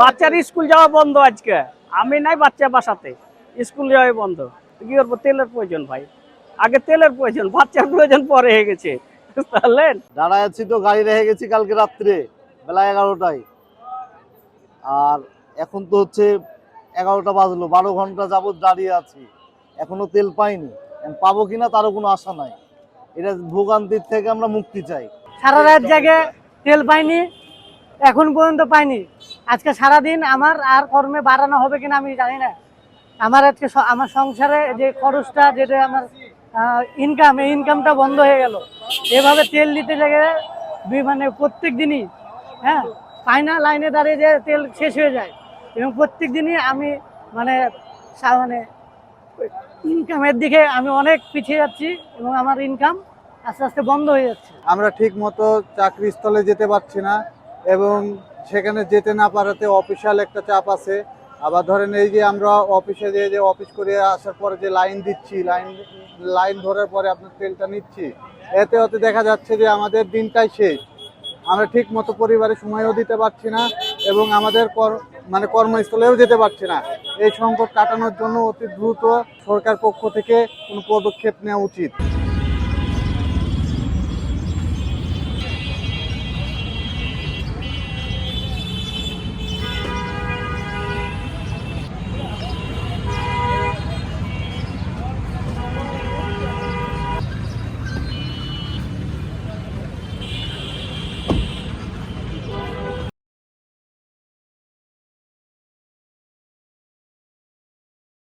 বাচ্চার স্কুল যাওয়া বন্ধ আজকে, আমি নাই বাচ্চা বাসাতে, স্কুল যাওয়া বন্ধ। কি করবো, তেলের প্রয়োজন ভাই, আগে তেলের প্রয়োজন, বাচ্চার প্রয়োজন পরে হয়ে গেছে, বুঝলেন। দাঁড়ায় আছি তো, গাড়ি রেখে গেছি কালকে রাত্রে বেলা 11টায়, আর এখন তো হচ্ছে 11টা বাজলো, 12 ঘন্টা যাবত দাঁড়িয়ে আছি, এখনো তেল পাইনি। পাবো কিনা তারও কোনো আশা নাই। এটা ভোগান্তির থেকে আমরা মুক্তি চাই। সারা রাত জাগে তেল পাইনি, এখন পর্যন্ত পাইনি। আজকে সারাদিন আমার আর কর্মে বাড়ানো হবে কিনা আমি জানি না। আমার আজকে আমার সংসারে যে খরচটা, যেটা আমার ইনকাম, এই ইনকামটা বন্ধ হয়ে গেল। এভাবে তেল নিতে লেগে মানে প্রত্যেক দিনই পাই না, লাইনে দাঁড়িয়ে যে তেল শেষ হয়ে যায়। এবং প্রত্যেক দিনই আমি মানে মানে ইনকামের দিকে আমি অনেক পিছিয়ে যাচ্ছি এবং আমার ইনকাম আস্তে আস্তে বন্ধ হয়ে যাচ্ছে। আমরা ঠিক মতো চাকরি স্থলে যেতে পারছি না, এবং সেখানে যেতে না পারাতে অফিসিয়াল একটা চাপ আছে। আবার ধরেন এই যে আমরা অফিসে যে অফিস করে আসার পরে যে লাইন দিচ্ছি, লাইন ধরার পরে আপনার তেলটা নিচ্ছি, এতে হতে দেখা যাচ্ছে যে আমাদের দিনটাই শেষ। আমরা ঠিক মতো পরিবারে সময়ও দিতে পারছি না এবং আমাদের কর্মস্থলেও যেতে পারছি না। এই সংকট কাটানোর জন্য অতি দ্রুত সরকার পক্ষ থেকে কোনো পদক্ষেপ নেওয়া উচিত।